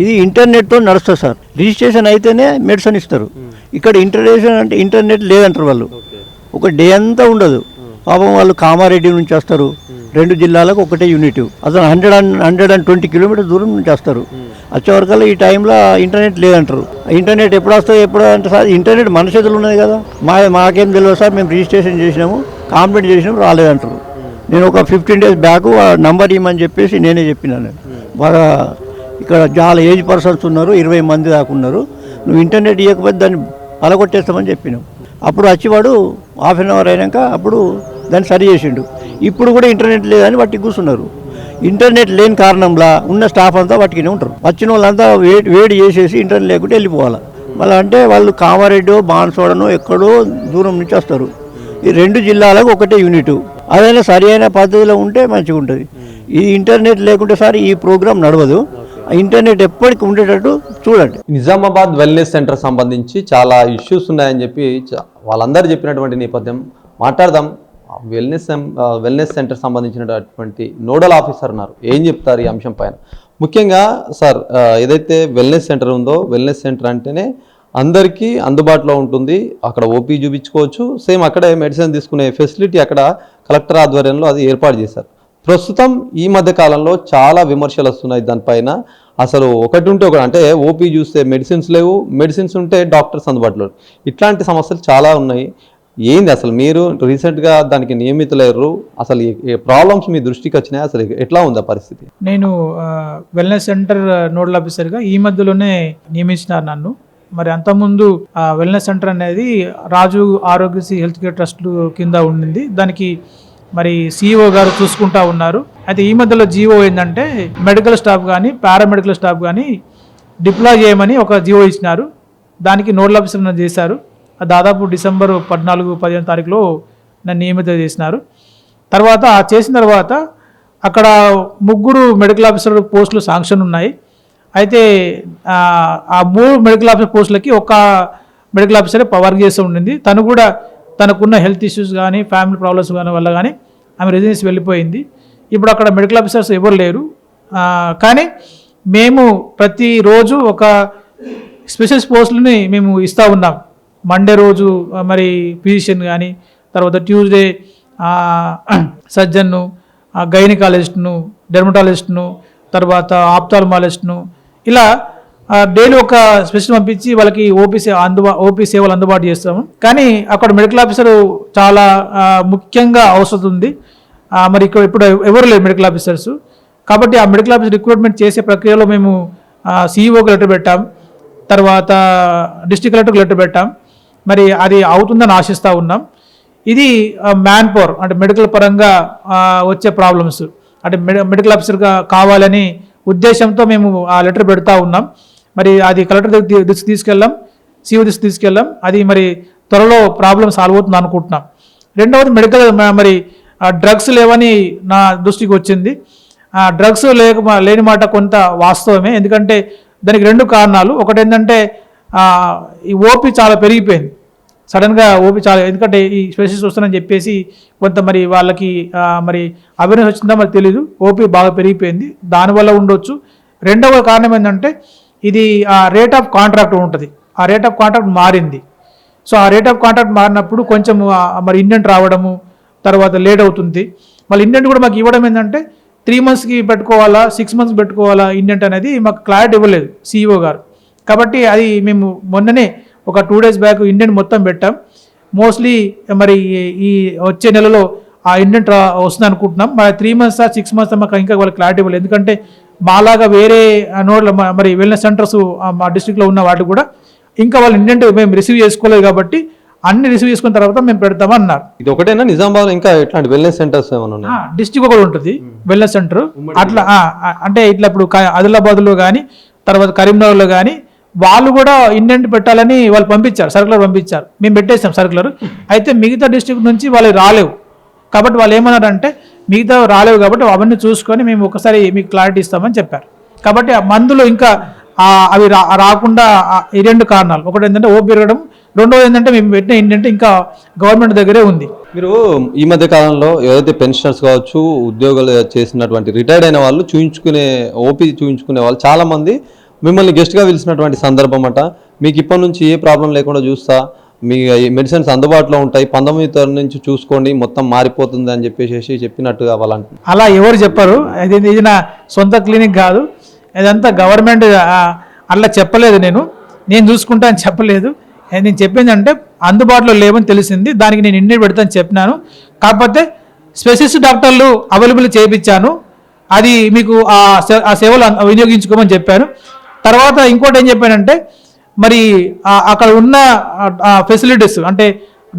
ఇది ఇంటర్నెట్తో నడుస్తుంది sir. Registration అయితేనే మెడిసిన్ ఇస్తారు. ఇక్కడ ఇంటర్నెట్ లేదంటారు వాళ్ళు. ఒక డే అంతా ఉండదు. పాపం వాళ్ళు కామారెడ్డి నుంచి వస్తారు, 2 జిల్లాలకు ఒకటే యూనిట్. అసలు 120 కిలోమీటర్ దూరం నుంచి వస్తారు. వచ్చేవరకల్లా ఈ టైంలో ఇంటర్నెట్ లేదంటారు. ఇంటర్నెట్ ఎప్పుడు వస్తుంది ఎప్పుడు అంటే సార్, ఇంటర్నెట్ మన చేతులు ఉన్నది కదా. మాకేం తెలియదు సార్, మేము రిజిస్ట్రేషన్ చేసినాము, కంప్లైంట్ చేసినాము, రాలేదంటారు. నేను ఒక 15 days బ్యాక్ నంబర్ ఇవ్వమని చెప్పేసి నేనే చెప్పినాను. బాగా ఇక్కడ చాలా ఏజ్ పర్సన్స్ ఉన్నారు, 20 మంది దాకా ఉన్నారు. నువ్వు ఇంటర్నెట్ ఇవ్వకపోతే దాన్ని అలగొట్టేస్తామని చెప్పినావు. అప్పుడు వచ్చేవాడు హాఫ్ అన్ అవర్ అయినాక అప్పుడు దాన్ని సరి చేసిండు. ఇప్పుడు కూడా ఇంటర్నెట్ లేదని వాటికి కూర్చున్నారు. ఇంటర్నెట్ లేని కారణంలో ఉన్న స్టాఫ్ అంతా వాటికినే ఉంటారు. వచ్చిన వాళ్ళంతా వేడి చేసేసి ఇంటర్నెట్ లేకుంటే వెళ్ళిపోవాలి. మళ్ళీ అంటే వాళ్ళు కామారెడ్డో బాన్సోడనో ఎక్కడో దూరం నుంచి వస్తారు. ఈ 2 జిల్లాలకు ఒకటే యూనిట్. అదైనా సరి అయిన పద్ధతిలో ఉంటే మంచిగా ఉంటుంది. ఈ ఇంటర్నెట్ లేకుంటే సార్ ఈ ప్రోగ్రాం నడవదు. ఇంటర్నెట్ ఎప్పటికి ఉండేటట్టు చూడండి. నిజామాబాద్ వెల్నెస్ సెంటర్ సంబంధించి చాలా ఇష్యూస్ ఉన్నాయని చెప్పి వాళ్ళందరూ చెప్పినటువంటి నేపథ్యం మాట్లాడదాం. వెల్నెస్ సెంటర్ సంబంధించినటువంటి నోడల్ ఆఫీసర్ ఉన్నారు, ఏం చెప్తారు ఈ అంశం పైన? ముఖ్యంగా సార్, ఏదైతే వెల్నెస్ సెంటర్ ఉందో, వెల్నెస్ సెంటర్ అంటేనే అందరికీ అందుబాటులో ఉంటుంది. అక్కడ ఓపీ చూపించుకోవచ్చు, సేమ్ అక్కడే మెడిసిన్ తీసుకునే ఫెసిలిటీ అక్కడ కలెక్టర్ ఆధ్వర్యంలో అది ఏర్పాటు చేశారు. ప్రస్తుతం ఈ మధ్య కాలంలో చాలా విమర్శలు వస్తున్నాయి దానిపైన. అసలు ఒకటి ఉంటే ఒకటి, అంటే ఓపీ చూస్తే మెడిసిన్స్ లేవు, మెడిసిన్స్ ఉంటే డాక్టర్స్ అందుబాటులో. ఇట్లాంటి సమస్యలు చాలా ఉన్నాయి. ఏంది అసలు మీరు రీసెంట్గా దానికి నియమితులయ్యారు, అసలు ఈ ప్రాబ్లమ్స్ మీ దృష్టికి వచ్చినాయి, అసలు ఎట్లా ఉంది ఆ పరిస్థితి? నేను వెల్నెస్ సెంటర్ నోడల్ ఆఫీసర్గా ఈ మధ్యలోనే నియమించినారు నన్ను. మరి అంతకుముందు వెల్నెస్ సెంటర్ అనేది రాజు ఆరోగ్యశ్రీ హెల్త్ కేర్ ట్రస్ట్ కింద ఉండింది. దానికి మరి సిఇఓ గారు చూసుకుంటా ఉన్నారు. అయితే ఈ మధ్యలో జీవో ఏంటంటే మెడికల్ స్టాఫ్ కానీ పారామెడికల్ స్టాఫ్ కానీ డిప్లాయ్ చేయమని ఒక జీవో ఇచ్చినారు. దానికి నోడల్ ఆఫీసర్ చేశారు. దాదాపు డిసెంబర్ 14-15 తారీఖులో నన్ను నియమితం చేసినారు. తర్వాత చేసిన తర్వాత అక్కడ 3 మెడికల్ ఆఫీసర్ పోస్టులు శాంక్షన్ ఉన్నాయి. అయితే ఆ 3 మెడికల్ ఆఫీసర్ పోస్టులకి ఒక మెడికల్ ఆఫీసరే వర్క్ చేస్తూ ఉండింది. తను కూడా తనకున్న హెల్త్ ఇష్యూస్ కానీ ఫ్యామిలీ ప్రాబ్లమ్స్ కానీ వల్ల కానీ ఆమె రెసిడెన్సీ వెళ్ళిపోయింది. ఇప్పుడు అక్కడ మెడికల్ ఆఫీసర్స్ ఎవరు లేరు. కానీ మేము ప్రతిరోజు ఒక స్పెషలిస్ట్ పోస్టులని మేము ఇస్తూ ఉన్నాం. మండే రోజు మరి ఫిజిషియన్ కానీ, తర్వాత ట్యూస్డే సర్జన్ను, గైనకాలజిస్ట్ను, డెర్మటాలజిస్ట్ను, తర్వాత ఆప్థాల్మాలజిస్ట్ను, ఇలా డైలీ ఒక స్పెషల్ పంపించి వాళ్ళకి ఓపీ సేవలు అందుబాటు చేస్తాము. కానీ అక్కడ మెడికల్ ఆఫీసర్ చాలా ముఖ్యంగా అవసరం ఉంది. మరి ఇక్కడ ఇప్పుడు ఎవరు లేరు మెడికల్ ఆఫీసర్స్. కాబట్టి ఆ మెడికల్ ఆఫీసర్ రిక్రూట్మెంట్ చేసే ప్రక్రియలో మేము సిఇఓకి లెటర్ పెట్టాం, తర్వాత డిస్ట్రిక్ట్ కలెక్టర్కి లెటర్ పెట్టాం. మరి అది అవుతుందని ఆశిస్తూ ఉన్నాం. ఇది మ్యాన్ పవర్ అంటే మెడికల్ పరంగా వచ్చే ప్రాబ్లమ్స్ అంటే మెడికల్ ఆఫీసర్గా కావాలని ఉద్దేశంతో మేము ఆ లెటర్ పెడతా ఉన్నాం. మరి అది కలెక్టర్ దృష్టికి తీసుకెళ్ళాం, సిఇఓ దృష్టికి తీసుకెళ్ళాం. అది మరి త్వరలో ప్రాబ్లం సాల్వ్ అవుతుంది అనుకుంటున్నాం. రెండవది మెడికల్ మరి డ్రగ్స్ లేవని నా దృష్టికి వచ్చింది. డ్రగ్స్ లేని మాట కొంత వాస్తవమే. ఎందుకంటే దానికి 2 కారణాలు. ఒకటి ఏంటంటే ఈ ఓపీ చాలా పెరిగిపోయింది సడన్గా. ఓపీ చాలా, ఎందుకంటే ఈ స్పెషలిస్ట్ వస్తానని చెప్పేసి కొంత మరి వాళ్ళకి మరి అవేర్నెస్ వచ్చిందా మరి తెలీదు. ఓపీ బాగా పెరిగిపోయింది, దానివల్ల ఉండొచ్చు. రెండవ కారణం ఏంటంటే ఇది రేట్ ఆఫ్ కాంట్రాక్ట్ ఉంటుంది. ఆ రేట్ ఆఫ్ కాంట్రాక్ట్ మారింది. సో ఆ రేట్ ఆఫ్ కాంట్రాక్ట్ మారినప్పుడు కొంచెం మరి ఇండెంట్ రావడము తర్వాత లేట్ అవుతుంది. మళ్ళీ ఇండెంట్ కూడా మాకు ఇవ్వడం ఏంటంటే 3 monthsకి పెట్టుకోవాలా 6 months పెట్టుకోవాలా ఇండెంట్ అనేది మాకు క్లారిటీ ఇవ్వలేదు సిఇఓ గారు. కాబట్టి అది మేము మొన్ననే ఒక 2 days బ్యాక్ ఇండెంట్ మొత్తం పెట్టాం. మోస్ట్లీ మరి ఈ వచ్చే నెలలో ఆ ఇండెంట్ వస్తుంది అనుకుంటున్నాం. మరి 3 months 6 months మాకు ఇంకా వాళ్ళకి క్లారిటీ ఇవ్వలేదు. ఎందుకంటే మాలాగా వేరే నోడ్ల మరి వెల్నెస్ సెంటర్స్ మా డిస్ట్రిక్ట్లో ఉన్న వాటి కూడా ఇంకా వాళ్ళ ఇండెంట్ మేము రిసీవ్ చేసుకోలేదు. కాబట్టి అన్ని రిసీవ్ చేసుకున్న తర్వాత మేము పెడతామని అన్నారు. ఇది ఒకటేనా నిజామాబాద్ ఇంకా ఇట్లాంటి వెల్నెస్ సెంటర్స్ ఏమైనా ఉన్నాయి? డిస్ట్రిక్ట్ ఒకటి ఉంటుంది వెల్నెస్ సెంటర్. అట్లా అంటే ఇట్లా ఇప్పుడు ఆదిలాబాద్లో కానీ తర్వాత కరీంనగర్లో కానీ వాళ్ళు కూడా ఇండెంట్ పెట్టాలని వాళ్ళు పంపించారు, సర్కులర్ పంపించారు. మేము పెట్టేసాం సర్కులర్. అయితే మిగతా డిస్ట్రిక్ట్ నుంచి వాళ్ళు రాలేవు. కాబట్టి వాళ్ళు ఏమన్నారంటే మిగతా రాలేవు కాబట్టి అవన్నీ చూసుకొని మేము ఒకసారి మీకు క్లారిటీ ఇస్తామని చెప్పారు. కాబట్టి ఆ మందులు ఇంకా అవి రాకుండా ఈ 2 కారణాలు. ఒకటి ఏంటంటే ఓపీ పెరగడం, రెండోది ఏంటంటే మేము పెట్టిన ఏంటంటే ఇంకా గవర్నమెంట్ దగ్గరే ఉంది. మీరు ఈ మధ్య కాలంలో ఏదైతే పెన్షనర్స్ కావచ్చు, ఉద్యోగాలు చేసినటువంటి రిటైర్డ్ అయిన వాళ్ళు ఓపీ చూపించుకునే వాళ్ళు చాలామంది మిమ్మల్ని గెస్ట్గా పిలిచినటువంటి సందర్భం అట. మీకు ఇప్పటి నుంచి ఏ ప్రాబ్లం లేకుండా చూస్తా, మీ మెడిసిన్స్ అందుబాటులో ఉంటాయి, 19వ తేదీ నుంచి చూసుకోండి, మొత్తం మారిపోతుంది అని చెప్పేసి చెప్పినట్టుగా వాళ్ళంటున్నారు. అలా ఎవరు చెప్పరు. ఇది నా సొంత క్లినిక్ కాదు, ఇదంతా గవర్నమెంట్ అలా చెప్పలేదు. నేను చూసుకుంటా అని చెప్పలేదు. నేను చెప్పింది అంటే అందుబాటులో లేవని తెలిసింది, దానికి నేను ఇండియన్ పెడతాను చెప్పినాను. కాకపోతే స్పెషలిస్ట్ డాక్టర్లు అవైలబుల్ చేయించాను, అది మీకు ఆ సేవలు వినియోగించుకోమని చెప్పాను. తర్వాత ఇంకోటి ఏం చెప్పానంటే మరి అక్కడ ఉన్న ఫెసిలిటీస్ అంటే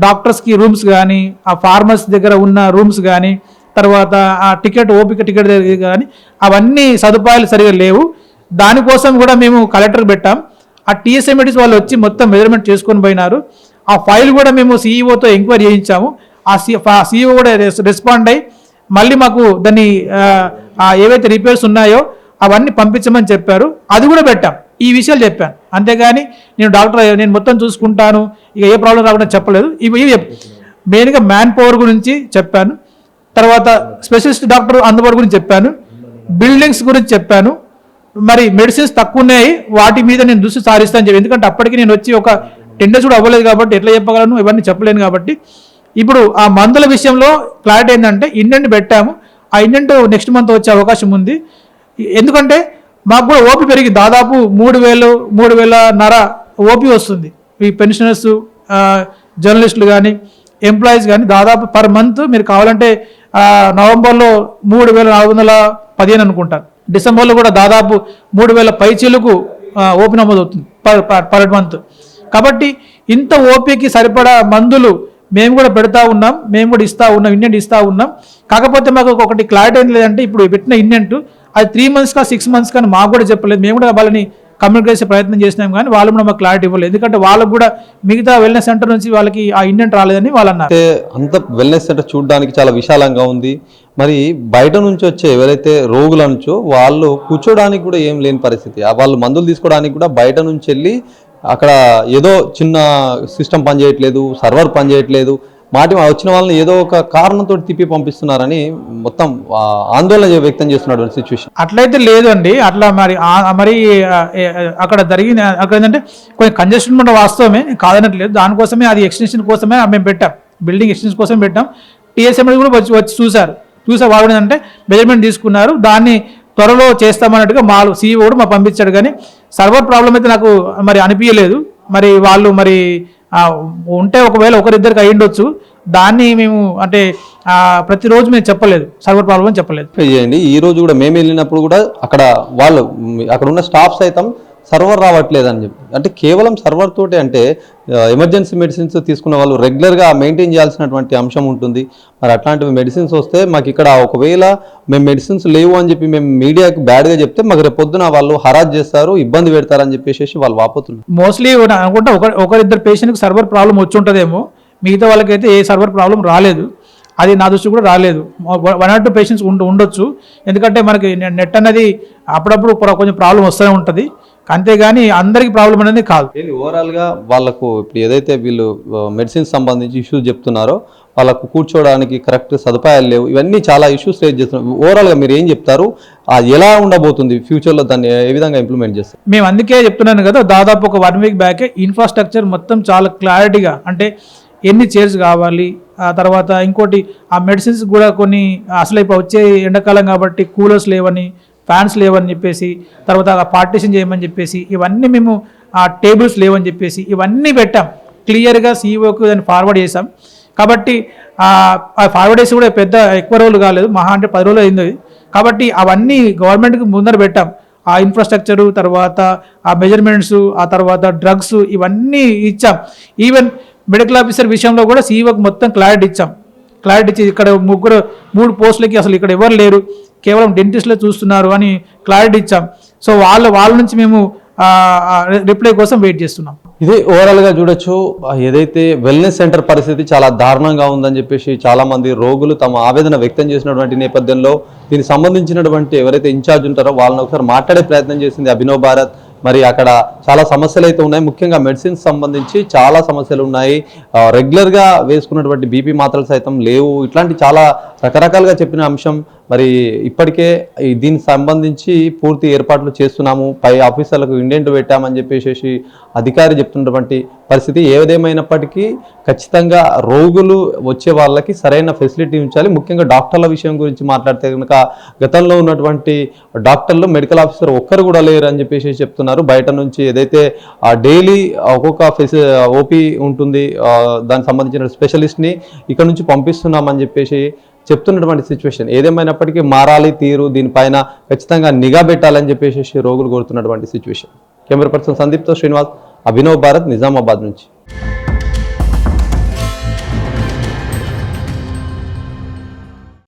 డాక్టర్స్కి రూమ్స్ కానీ, ఆ ఫార్మసీ దగ్గర ఉన్న రూమ్స్ కానీ, తర్వాత ఆ ఓపిక టికెట్ దగ్గర కానీ అవన్నీ సదుపాయాలు సరిగా లేవు. దానికోసం కూడా మేము కలెక్టర్కి పెట్టాం. ఆ టీఎస్ఎంఈటీస్ వాళ్ళు వచ్చి మొత్తం మెజర్మెంట్ చేసుకొని పోయినారు. ఆ ఫైల్ కూడా మేము సీఈఓతో ఎంక్వైరీ చేయించాము. ఆ సీఈఓ కూడా రెస్పాండ్ అయ్యి మళ్ళీ మాకు దాన్ని ఏవైతే రిపేర్స్ ఉన్నాయో అవన్నీ పంపించమని చెప్పారు. అది కూడా పెట్టాం. ఈ విషయాలు చెప్పాను, అంతేగాని నేను మొత్తం చూసుకుంటాను, ఇక ఏ ప్రాబ్లం రాకుండా చెప్పలేదు. ఇవి మెయిన్గా మ్యాన్ పవర్ గురించి చెప్పాను, తర్వాత స్పెషలిస్ట్ డాక్టర్ అందుబాటు గురించి చెప్పాను, బిల్డింగ్స్ గురించి చెప్పాను. మరి మెడిసిన్స్ తక్కువ ఉన్నాయి, వాటి మీద నేను దృష్టి సారిస్తాను చెప్పి, ఎందుకంటే అప్పటికి నేను వచ్చి ఒక 10 days కూడా అవ్వలేదు కాబట్టి ఎట్లా చెప్పగలను, ఇవన్నీ చెప్పలేను. కాబట్టి ఇప్పుడు ఆ మందుల విషయంలో క్లారిటీ ఏంటంటే ఇండెంట్ పెట్టాము. ఆ ఇండెంట్ నెక్స్ట్ మంత్ వచ్చే అవకాశం ఉంది. ఎందుకంటే మాకు కూడా ఓపీ పెరిగి దాదాపు 3,500 ఓపీ వస్తుంది. ఈ పెన్షనర్స్, జర్నలిస్టులు కానీ, ఎంప్లాయీస్ కానీ దాదాపు పర్ మంత్ మీరు కావాలంటే నవంబర్లో 3,415 అనుకుంటారు. డిసెంబర్లో కూడా దాదాపు 3,000 పైచీలకు ఓపీ నమోదు అవుతుంది పర్ మంత్. కాబట్టి ఇంత ఓపీకి సరిపడా మందులు మేము కూడా పెడతా ఉన్నాం, మేము కూడా ఇస్తూ ఉన్నాం, ఇండెంట్ ఇస్తూ ఉన్నాం. కాకపోతే మాకు ఒకటి క్లారిటీ ఏం లేదంటే ఇప్పుడు పెట్టిన ఇండెంట్ అది 3 months 6 months కానీ మాకు కూడా చెప్పలేదు. మేము కూడా వాళ్ళని కమ్యూనికేట్ చేసే ప్రయత్నం చేసినాం, కానీ వాళ్ళు కూడా మాకు క్లారిటీ ఇవ్వలేదు. ఎందుకంటే వాళ్ళకు కూడా మిగతా వెల్నెస్ సెంటర్ నుంచి వాళ్ళకి ఆ ఇండెంట్ రాలేదని వాళ్ళు అన్నారు. అంటే అంత వెల్నెస్ సెంటర్ చూడడానికి చాలా విశాలంగా ఉంది. మరి బయట నుంచి వచ్చే ఎవరైతే రోగుల నుంచో వాళ్ళు కూర్చోడానికి కూడా ఏం లేని పరిస్థితి. వాళ్ళు మందులు తీసుకోవడానికి కూడా బయట నుంచి వెళ్ళి అక్కడ ఏదో చిన్న సిస్టమ్ పనిచేయట్లేదు, సర్వర్ పనిచేయట్లేదు, వచ్చిన వాళ్ళని ఏదో ఒక కారణంతో తిప్పి పంపిస్తున్నారని మొత్తం ఆందోళన వ్యక్తం చేస్తున్నటువంటి సిచ్యువేషన్. అట్లయితే లేదండి. అట్లా మరి అక్కడ జరిగింది. అక్కడ ఏంటంటే కొంచెం కంజెషన్ కూడా వాస్తవమే, కాదనట్లేదు. దానికోసమే అది ఎక్స్టెన్షన్ కోసమే మేము పెట్టాం, బిల్డింగ్ ఎక్స్టెన్షన్ కోసం పెట్టాం. టీఎస్ఎంఎల్ కూడా వచ్చి చూసారు వాళ్ళు ఏంటంటే మెజర్మెంట్ తీసుకున్నారు, దాన్ని త్వరలో చేస్తామన్నట్టుగా సీఈఓ కూడా మాకు పంపించాడు. కానీ సర్వర్ ప్రాబ్లం అయితే నాకు మరి అనిపించలేదు. మరి వాళ్ళు మరి ఉంటే ఒకవేళ ఒకరిద్దరికి అయ్యిండొచ్చు, దాన్ని మేము అంటే ప్రతిరోజు మేము చెప్పలేదు, సర్వర్ ప్రాబ్లం అని చెప్పలేదు. చేయండి. ఈ రోజు కూడా మేము వెళ్ళినప్పుడు కూడా అక్కడ ఉన్న స్టాఫ్ సైతం సర్వర్ రావట్లేదు అని చెప్పి, అంటే కేవలం సర్వర్ తోటే అంటే ఎమర్జెన్సీ మెడిసిన్స్ తీసుకున్న వాళ్ళు రెగ్యులర్గా మెయింటైన్ చేయాల్సినటువంటి అంశం ఉంటుంది. మరి అట్లాంటివి మెడిసిన్స్ వస్తే మాకు ఇక్కడ ఒకవేళ మేము మెడిసిన్స్ లేవు అని చెప్పి మేము మీడియాకి బ్యాడ్గా చెప్తే మాకు రేపు పొద్దున వాళ్ళు హరాజ్ చేస్తారు, ఇబ్బంది పెడతారని చెప్పేసి వాళ్ళు వాపోతున్నారు. మోస్ట్లీ అనుకుంటా ఒకరిద్దరు పేషెంట్కి సర్వర్ ప్రాబ్లం వచ్చి ఉంటుందేమో, మిగతా వాళ్ళకైతే ఏ సర్వర్ ప్రాబ్లం రాలేదు. అది నా దృష్టి కూడా రాలేదు. 1 or 2 పేషెంట్స్ ఉండొచ్చు, ఎందుకంటే మనకి నెట్ అనేది అప్పుడప్పుడు కొంచెం ప్రాబ్లం వస్తూనే ఉంటుంది, అంతేగాని అందరికి ప్రాబ్లం అనేది కాదు. ఓవరాల్గా వాళ్ళకు ఇప్పుడు ఏదైతే వీళ్ళు మెడిసిన్స్ సంబంధించి ఇష్యూస్ చెప్తున్నారో వాళ్ళకు కూర్చోవడానికి కరెక్ట్ సదుపాయాలు లేవు, ఇవన్నీ చాలా ఇష్యూస్ రేజ్ చేస్తున్నారు. ఓవరాల్గా మీరు ఏం చెప్తారు, ఎలా ఉండబోతుంది ఫ్యూచర్లో, దాన్ని ఏ విధంగా ఇంప్లిమెంట్ చేస్తారు? మేము అందుకే చెప్తున్నాను కదా, దాదాపు ఒక 1 week బ్యాకే ఇన్ఫ్రాస్ట్రక్చర్ మొత్తం చాలా క్లారిటీగా, అంటే ఎన్ని చైర్స్ కావాలి, ఆ తర్వాత ఇంకోటి ఆ మెడిసిన్స్ కూడా కొన్ని అసలు ఇప్పుడు వచ్చే ఎండాకాలం కాబట్టి కూలర్స్ లేవని, ఫ్యాన్స్ లేవని చెప్పేసి, తర్వాత పార్టీషన్ చేయమని చెప్పేసి, ఇవన్నీ మేము ఆ టేబుల్స్ లేవని చెప్పేసి ఇవన్నీ పెట్టాం క్లియర్గా. సీఈఓకి దాన్ని ఫార్వర్డ్ చేసాం. కాబట్టి ఫార్వర్డ్ చేసి కూడా ఎక్కువ రోజులు కాలేదు, మహా అంటే 10 రోజులు అయింది. కాబట్టి అవన్నీ గవర్నమెంట్కి ముందర పెట్టాం. ఆ ఇన్ఫ్రాస్ట్రక్చరు, తర్వాత ఆ మెజర్మెంట్స్, ఆ తర్వాత డ్రగ్స్, ఇవన్నీ ఇచ్చాం. ఈవెన్ మెడికల్ ఆఫీసర్ విషయంలో కూడా సీఈఓకి మొత్తం క్లారిటీ ఇచ్చాం. క్లారిటీ ఇచ్చి ఇక్కడ 3 పోస్టులకి అసలు ఇక్కడ ఎవరు లేరు, కేవలం డెంటిస్ట్లే చూస్తున్నారు అని క్లారిటీ ఇచ్చాం. సో వాళ్ళ నుంచి మేము రిప్లై కోసం వెయిట్ చేస్తున్నాం. ఇది ఓవరాల్గా చూడొచ్చు, ఏదైతే వెల్నెస్ సెంటర్ పరిస్థితి చాలా దారుణంగా ఉందని చెప్పేసి చాలామంది రోగులు తమ ఆవేదన వ్యక్తం చేసినటువంటి నేపథ్యంలో దీనికి సంబంధించినటువంటి ఎవరైతే ఇన్ఛార్జ్ ఉంటారో వాళ్ళని ఒకసారి మాట్లాడే ప్రయత్నం చేసింది అభినవ్ భారత్. మరి అక్కడ చాలా సమస్యలు అయితే ఉన్నాయి, ముఖ్యంగా మెడిసిన్స్ సంబంధించి చాలా సమస్యలు ఉన్నాయి. రెగ్యులర్గా వేసుకున్నటువంటి బీపీ మాత్రలు సైతం లేవు, ఇట్లాంటి చాలా రకరకాలుగా చెప్పిన అంశం. మరి ఇప్పటికే దీనికి సంబంధించి పూర్తి ఏర్పాట్లు చేస్తున్నాము, పై ఆఫీసర్లకు ఇండెంట్ పెట్టామని చెప్పేసి అధికారి చెప్తున్నటువంటి పరిస్థితి. ఏదేమైనప్పటికీ ఖచ్చితంగా రోగులు వచ్చే వాళ్ళకి సరైన ఫెసిలిటీ ఉంచాలి. ముఖ్యంగా డాక్టర్ల విషయం గురించి మాట్లాడితే కనుక గతంలో ఉన్నటువంటి డాక్టర్లు మెడికల్ ఆఫీసర్ ఒక్కరు కూడా లేరు అని చెప్పేసి చెప్తున్నారు. బయట నుంచి ఏదైతే డైలీ ఒక్కొక్క ఓపీ ఉంటుంది, దానికి సంబంధించిన స్పెషలిస్ట్ని ఇక్కడ నుంచి పంపిస్తున్నామని చెప్పేసి చెప్తున్నటువంటి సిచ్యువేషన్. ఏదేమైనప్పటికీ మారాలి తీరు, దీనిపైన ఖచ్చితంగా నిఘా పెట్టాలని చెప్పేసి రోగులు కోరుతున్నటువంటి సిచ్యువేషన్. కెమెరా పర్సన్ సందీప్తో శ్రీనివాస్, అభినవ్ భారత్, నిజామాబాద్ నుంచి.